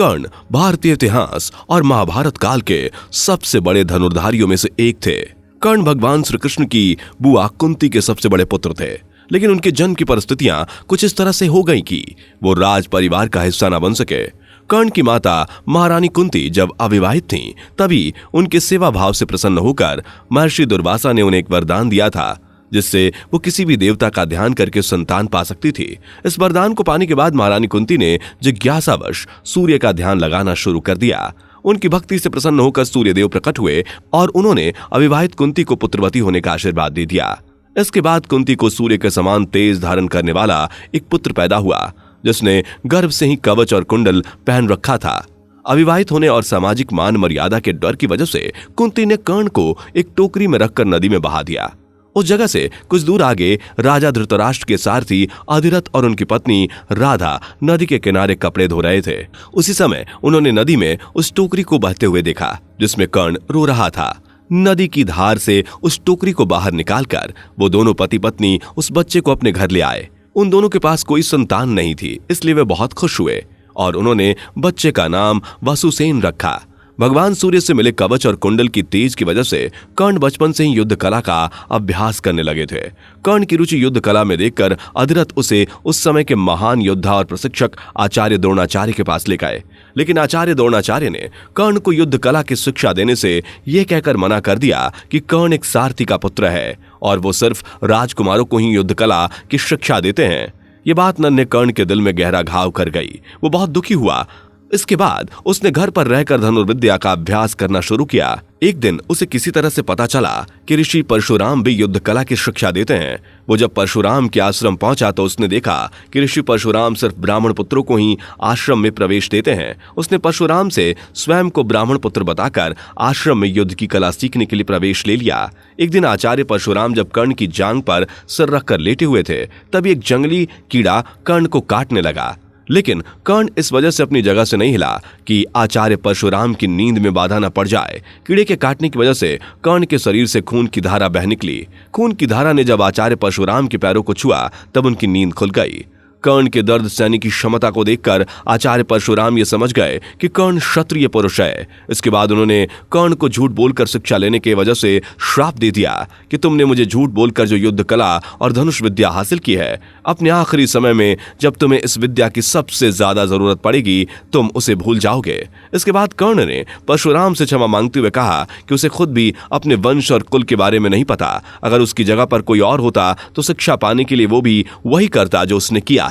कर्ण भारतीय इतिहास और महाभारत काल के सबसे बड़े धनुर्धारियों में से एक थे। कर्ण भगवान श्री कृष्ण की बुआ कुंती के सबसे बड़े पुत्र थे, लेकिन उनके जन्म की परिस्थितियां कुछ इस तरह से हो गई कि वो राज परिवार का हिस्सा न बन सके। कर्ण की माता महारानी कुंती जब अविवाहित थीं, तभी उनके सेवा भाव से प्रसन्न होकर महर्षि दुर्वासा ने उन्हें एक वरदान दिया था, जिससे वो किसी भी देवता का ध्यान करके संतान पा सकती थी। इस वरदान को पाने के बाद महारानी कुंती ने जिज्ञासावश सूर्य का ध्यान लगाना शुरू कर दिया। उनकी भक्ति से प्रसन्न होकर सूर्यदेव प्रकट हुए और उन्होंने अविवाहित कुंती को पुत्रवती होने का आशीर्वाद दे दिया। इसके बाद कुंती को सूर्य के समान तेज धारण करने वाला एक पुत्र पैदा हुआ, जिसने गर्भ से ही कवच और कुंडल पहन रखा था। अविवाहित होने और सामाजिक मान मर्यादा के डर की वजह से कुंती ने कर्ण को एक टोकरी में रखकर नदी में बहा दिया। उस जगह से कुछ दूर आगे राजा धृतराष्ट्र के सारथी अधिरथ और उनकी पत्नी राधा नदी के किनारे कपड़े धो रहे थे। उसी समय उन्होंने नदी में उस टोकरी को बहते हुए देखा, जिसमें कर्ण रो रहा था। नदी की धार से उस टोकरी को बाहर निकालकर वो दोनों पति पत्नी उस बच्चे को अपने घर ले आए। उन दोनों के पास कोई संतान नहीं थी, इसलिए वे बहुत खुश हुए और उन्होंने बच्चे का नाम वसुसेन रखा। भगवान सूर्य से मिले कवच और कुंडल की तेज की वजह से कर्ण बचपन से ही युद्ध कला का अभ्यास करने लगे थे। कर्ण की रुचि युद्ध कला में देखकर अधिरथ उसे उस समय के महान योद्धा और प्रशिक्षक आचार्य द्रोणाचार्य के पास ले गए, लेकिन आचार्य द्रोणाचार्य ने कर्ण को युद्ध कला की शिक्षा देने से यह कहकर मना कर दिया कि कर्ण एक सारथी का पुत्र है और वो सिर्फ राजकुमारों को ही युद्ध कला की शिक्षा देते हैं। ये बात नन्हे कर्ण के दिल में गहरा घाव कर गई। वो बहुत दुखी हुआ। इसके बाद उसने घर पर रहकर धनुर्विद्या का अभ्यास करना शुरू किया। एक दिन उसे किसी तरह से पता चला कि ऋषि परशुराम भी युद्ध कला की शिक्षा देते हैं। वो जब परशुराम के आश्रम पहुंचा तो उसने देखा कि ऋषि परशुराम सिर्फ ब्राह्मण पुत्रों को ही आश्रम में प्रवेश देते हैं। उसने परशुराम से स्वयं को ब्राह्मण पुत्र बताकर आश्रम में युद्ध की कला सीखने के लिए प्रवेश ले लिया। एक दिन आचार्य परशुराम जब कर्ण की जांघ पर सिर रखकर लेटे हुए थे, तभी एक जंगली कीड़ा कर्ण को काटने लगा, लेकिन कर्ण इस वजह से अपनी जगह से नहीं हिला कि आचार्य परशुराम की नींद में बाधा न पड़ जाए। कीड़े के काटने की वजह से कर्ण के शरीर से खून की धारा बह निकली। खून की धारा ने जब आचार्य परशुराम के पैरों को छुआ, तब उनकी नींद खुल गई। कर्ण के दर्द सहने की क्षमता को देखकर आचार्य परशुराम ये समझ गए कि कर्ण क्षत्रिय पुरुष है। इसके बाद उन्होंने कर्ण को झूठ बोलकर शिक्षा लेने की वजह से श्राप दे दिया कि तुमने मुझे झूठ बोलकर जो युद्ध कला और धनुष विद्या हासिल की है, अपने आखिरी समय में जब तुम्हें इस विद्या की सबसे ज्यादा जरूरत पड़ेगी, तुम उसे भूल जाओगे। इसके बाद कर्ण ने परशुराम से क्षमा मांगते हुए कहा कि उसे खुद भी अपने वंश और कुल के बारे में नहीं पता। अगर उसकी जगह पर कोई और होता तो शिक्षा पाने के लिए वो भी वही करता जो उसने किया है।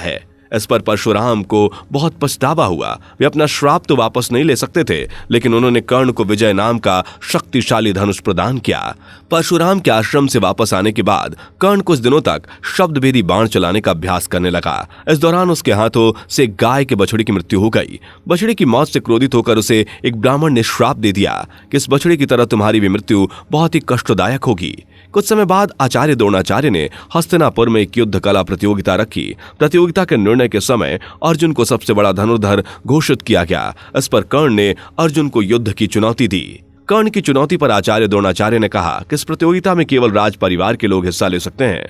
इस पर परशुराम को बहुत पछतावा हुआ। वे अपना श्राप तो वापस नहीं ले सकते थे, लेकिन उन्होंने कर्ण को विजय नाम का शक्तिशाली धनुष प्रदान किया। परशुराम के आश्रम से वापस आने के बाद कर्ण कुछ दिनों तक शब्दभेदी बाण चलाने का अभ्यास करने लगा। इस दौरान उसके हाथों से गाय के बछड़े की मृत्यु हो गई। बछड़े की मौत से क्रोधित होकर उसे एक ब्राह्मण ने श्राप दे दिया कि इस बछड़े की तरह तुम्हारी भी मृत्यु बहुत ही कष्टदायक होगी। कुछ समय बाद आचार्य द्रोणाचार्य ने हस्तिनापुर में एक युद्ध कला प्रतियोगिता रखी। प्रतियोगिता के निर्णय के समय अर्जुन को सबसे बड़ा धनुर्धर घोषित किया गया। इस पर कर्ण ने अर्जुन को युद्ध की चुनौती दी। कर्ण की चुनौती पर आचार्य द्रोणाचार्य ने कहा कि इस प्रतियोगिता में केवल राज परिवार के लोग हिस्सा ले सकते हैं।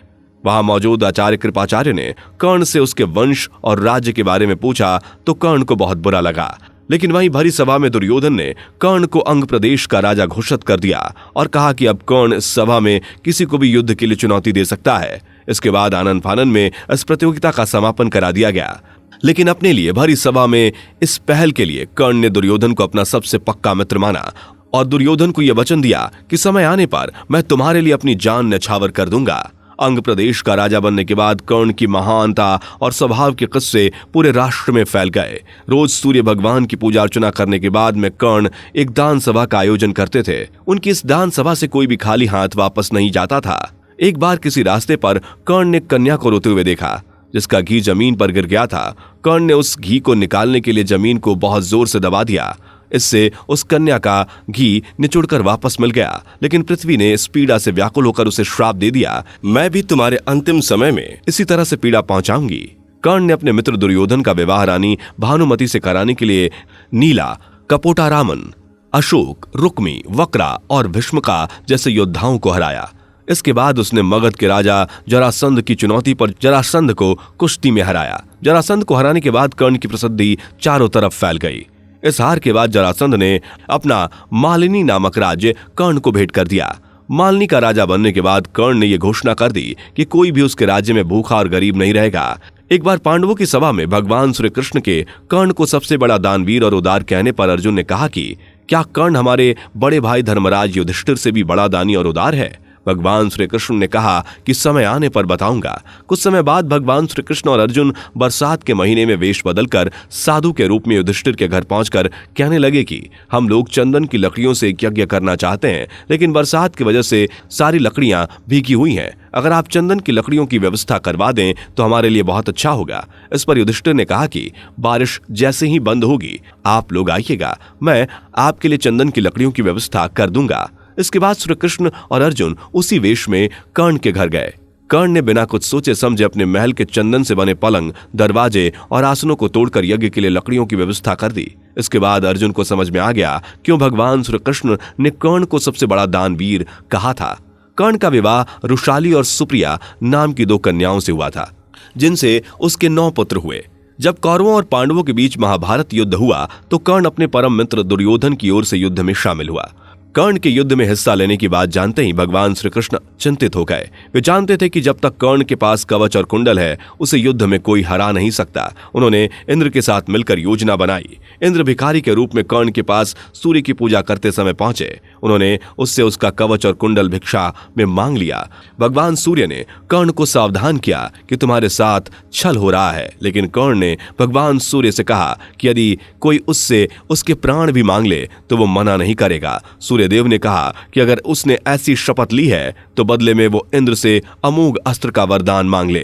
वहां मौजूद आचार्य कृपाचार्य ने कर्ण से उसके वंश और राज्य के बारे में पूछा तो कर्ण को बहुत बुरा लगा। लेकिन वहीं भरी सभा में दुर्योधन ने कर्ण को अंग प्रदेश का राजा घोषित कर दिया और कहा कि अब कर्ण इस सभा में किसी को भी युद्ध के लिए चुनौती दे सकता है। इसके बाद आनंद फानन में इस प्रतियोगिता का समापन करा दिया गया। लेकिन अपने लिए भरी सभा में इस पहल के लिए कर्ण ने दुर्योधन को अपना सबसे पक्का मित्र माना और दुर्योधन को यह वचन दिया कि समय आने पर मैं तुम्हारे लिए अपनी जान न्यौछावर कर दूंगा। अंग प्रदेश का राजा बनने के बाद कर्ण की महानता और स्वभाव के किस्से पूरे राष्ट्र में फैल गए। रोज सूर्य भगवान की पूजा अर्चना करने के बाद में कर्ण एक दान सभा का आयोजन करते थे। उनकी इस दान सभा से कोई भी खाली हाथ वापस नहीं जाता था। एक बार किसी रास्ते पर कर्ण ने कन्या को रोते हुए देखा, जिसका घी जमीन पर गिर गया था। कर्ण ने उस घी को निकालने के लिए जमीन को बहुत जोर से दबा दिया। इससे उस कन्या का घी निचुड़कर वापस मिल गया, लेकिन पृथ्वी ने इस पीड़ा से व्याकुल होकर उसे श्राप दे दिया, मैं भी तुम्हारे अंतिम समय में इसी तरह से पीड़ा पहुंचाऊंगी। कर्ण ने अपने मित्र दुर्योधन का विवाह रानी भानुमति से कराने के लिए नीला, कपोटारामन, अशोक, रुक्मी, वक्रा और भीष्मका जैसे योद्धाओं को हराया। इसके बाद उसने मगध के राजा जरासंध की चुनौती पर जरासंध को कुश्ती में हराया। जरासंध को हराने के बाद कर्ण की प्रसिद्धि चारों तरफ फैल गई। इस हार के बाद जरासंध ने अपना मालिनी नामक राज्य कर्ण को भेंट कर दिया। मालिनी का राजा बनने के बाद कर्ण ने यह घोषणा कर दी कि कोई भी उसके राज्य में भूखा और गरीब नहीं रहेगा। एक बार पांडवों की सभा में भगवान श्री कृष्ण के कर्ण को सबसे बड़ा दानवीर और उदार कहने पर अर्जुन ने कहा कि क्या कर्ण हमारे बड़े भाई धर्मराज युधिष्ठिर से भी बड़ा दानी और उदार है? भगवान श्री कृष्ण ने कहा कि समय आने पर बताऊंगा। कुछ समय बाद भगवान श्री कृष्ण और अर्जुन बरसात के महीने में वेश बदलकर साधु के रूप में युधिष्ठिर के घर पहुंचकर कहने लगे कि हम लोग चंदन की लकड़ियों से एक यज्ञ करना चाहते हैं, लेकिन बरसात की वजह से सारी लकड़ियां भीगी हुई हैं। अगर आप चंदन की लकड़ियों की व्यवस्था करवा दें तो हमारे लिए बहुत अच्छा होगा। इस पर युधिष्ठिर ने कहा कि बारिश जैसे ही बंद होगी आप लोग आइएगा, मैं आपके लिए चंदन की लकड़ियों की व्यवस्था कर दूंगा। इसके बाद श्री कृष्ण और अर्जुन उसी वेश में कर्ण के घर गए। कर्ण ने बिना कुछ सोचे समझे अपने महल के चंदन से बने पलंग, दरवाजे और आसनों को तोड़कर यज्ञ के लिए लकड़ियों की व्यवस्था कर दी। इसके बाद अर्जुन को समझ में आ गया क्यों भगवान श्री कृष्ण ने कर्ण को सबसे बड़ा दानवीर कहा था। कर्ण का विवाह रुशाली और सुप्रिया नाम की 2 कन्याओं से हुआ था, जिनसे उसके 9 पुत्र हुए। जब कौरवों और पांडवों के बीच महाभारत युद्ध हुआ तो कर्ण अपने परम मित्र दुर्योधन की ओर से युद्ध में शामिल हुआ। कर्ण के युद्ध में हिस्सा लेने की बात जानते ही भगवान श्री कृष्ण चिंतित हो गए। वे जानते थे कि जब तक कर्ण के पास कवच और कुंडल है उसे युद्ध में कोई हरा नहीं सकता। उन्होंने इंद्र के साथ मिलकर योजना बनाई। इंद्र भिखारी के रूप में कर्ण के पास सूर्य की पूजा करते समय पहुंचे। उन्होंने उससे उसका कवच और कुंडल भिक्षा में मांग लिया। भगवान सूर्य ने कर्ण को सावधान किया कि तुम्हारे साथ छल हो रहा है, लेकिन कर्ण ने भगवान सूर्य से कहा कि यदि कोई उससे उसके प्राण भी मांग ले तो वो मना नहीं करेगा। सूर्यदेव ने कहा कि अगर उसने ऐसी शपथ ली है तो बदले में वो इंद्र से अमोघ अस्त्र का वरदान मांग ले।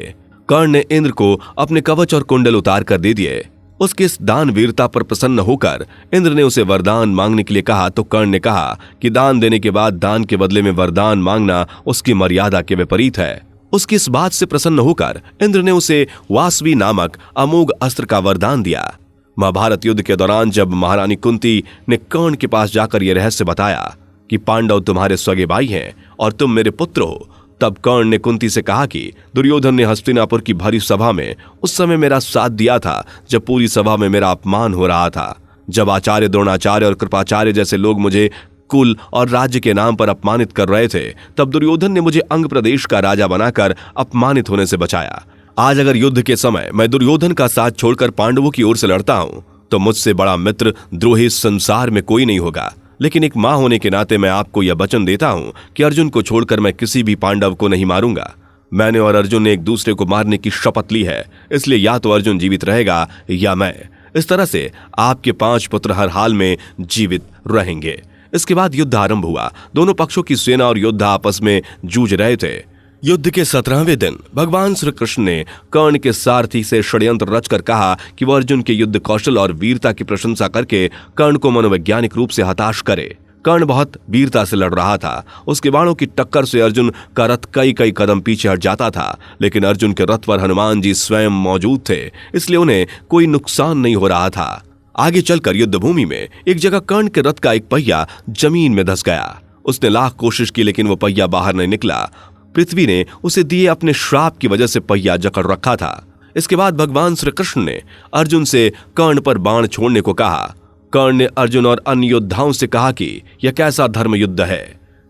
कर्ण ने इंद्र को अपने कवच और कुंडल उतार कर दे दिए। उसकी इस दान वीरता पर प्रसन्न होकर इंद्र ने उसे वरदान मांगने के लिए कहा तो कर्ण ने कहा कि दान देने के बाद दान के बदले में वरदान मांगना उसकी मर्यादा के विपरीत है। उसकी इस बात से प्रसन्न होकर इंद्र ने उसे वासवी नामक अमोघ अस्त्र का वरदान दिया। महाभारत युद्ध के दौरान जब महारानी कुंती ने कर्ण के पास जाकर यह रहस्य बताया कि पांडव तुम्हारे सगे भाई हैं और तुम मेरे पुत्र हो, तब कर्ण ने कुंती से कहा कि दुर्योधन ने हस्तिनापुर की भरी सभा में उस समय मेरा साथ दिया था जब पूरी सभा में मेरा अपमान हो रहा था। जब आचार्य, द्रोणाचार्य और कृपाचार्य जैसे लोग मुझे कुल और राज्य के नाम पर अपमानित कर रहे थे, तब दुर्योधन ने मुझे अंग प्रदेश का राजा बनाकर अपमानित होने से बचाया। आज अगर युद्ध के समय मैं दुर्योधन का साथ छोड़कर पांडवों की ओर से लड़ता हूं तो मुझसे बड़ा मित्र द्रोही संसार में कोई नहीं होगा। लेकिन एक मां होने के नाते मैं आपको यह वचन देता हूं कि अर्जुन को छोड़कर मैं किसी भी पांडव को नहीं मारूंगा। मैंने और अर्जुन ने एक दूसरे को मारने की शपथ ली है, इसलिए या तो अर्जुन जीवित रहेगा या मैं। इस तरह से आपके 5 पुत्र हर हाल में जीवित रहेंगे। इसके बाद युद्ध आरंभ हुआ। दोनों पक्षों की सेना और योद्धा आपस में जूझ रहे थे। युद्ध के 17वें दिन भगवान श्री कृष्ण ने कर्ण के सारथी से षड्यंत्र रचकर कहा कि वह अर्जुन के युद्ध कौशल और वीरता की प्रशंसा करके कर्ण को मनोवैज्ञानिक रूप से हताश करे। कर्ण बहुत वीरता से लड़ रहा था। उसके बाणों की टक्कर से अर्जुन का रथ कई कदम पीछे हट जाता था, लेकिन अर्जुन के रथ पर हनुमान जी स्वयं मौजूद थे, इसलिए उन्हें कोई नुकसान नहीं हो रहा था। आगे चलकर युद्ध भूमि में एक जगह कर्ण के रथ का एक पहिया जमीन में धंस गया। उसने लाख कोशिश की लेकिन वो पहिया बाहर नहीं निकला। पृथ्वी ने उसे दिए अपने श्राप की वजह से पहिया जकड़ रखा था। इसके बाद भगवान श्री कृष्ण ने अर्जुन से कर्ण पर बाण छोड़ने को कहा। कर्ण ने अर्जुन और अन्य योद्धाओं से कहा कि यह कैसा धर्म युद्ध है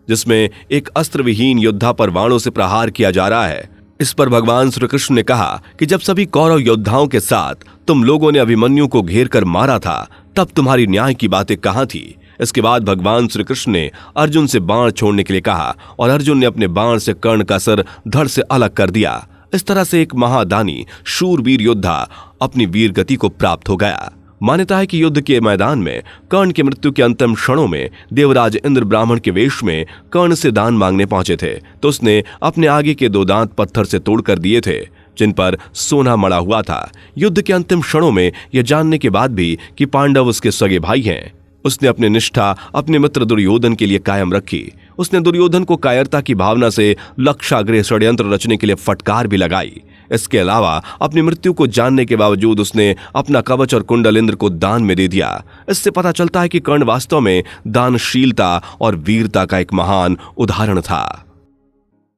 जिसमें एक अस्त्र विहीन योद्धा पर बाणों से प्रहार किया जा रहा है। इस पर भगवान श्री कृष्ण ने कहा कि जब सभी कौरव योद्धाओं के साथ तुम लोगों ने अभिमन्यु को घेर कर मारा था, तब तुम्हारी न्याय की बातें कहां थी। इसके बाद भगवान श्री कृष्ण ने अर्जुन से बाण छोड़ने के लिए कहा और अर्जुन ने अपने बाण से कर्ण का सर धड़ से अलग कर दिया। इस तरह से एक महादानी शूरवीर योद्धा अपनी वीर गति को प्राप्त हो गया। मान्यता है कि युद्ध के मैदान में कर्ण की मृत्यु के अंतिम क्षणों में देवराज इंद्र ब्राह्मण के वेश में कर्ण से दान मांगने पहुंचे थे, तो उसने अपने आगे के 2 दांत पत्थर से तोड़कर दिए थे जिन पर सोना मड़ा हुआ था। युद्ध के अंतिम क्षणों में यह जानने के बाद भी कि पांडव उसके सगे भाई हैं, उसने अपनी निष्ठा अपने मित्र दुर्योधन के लिए कायम रखी। उसने दुर्योधन को कायरता की भावना से लक्षाग्रह षड्यंत्र रचने के लिए फटकार भी लगाई। इसके अलावा अपनी मृत्यु को जानने के बावजूद उसने अपना कवच और कुंडल इंद्र को दान में दे दिया। इससे पता चलता है कि कर्ण वास्तव में दानशीलता और वीरता का एक महान उदाहरण था।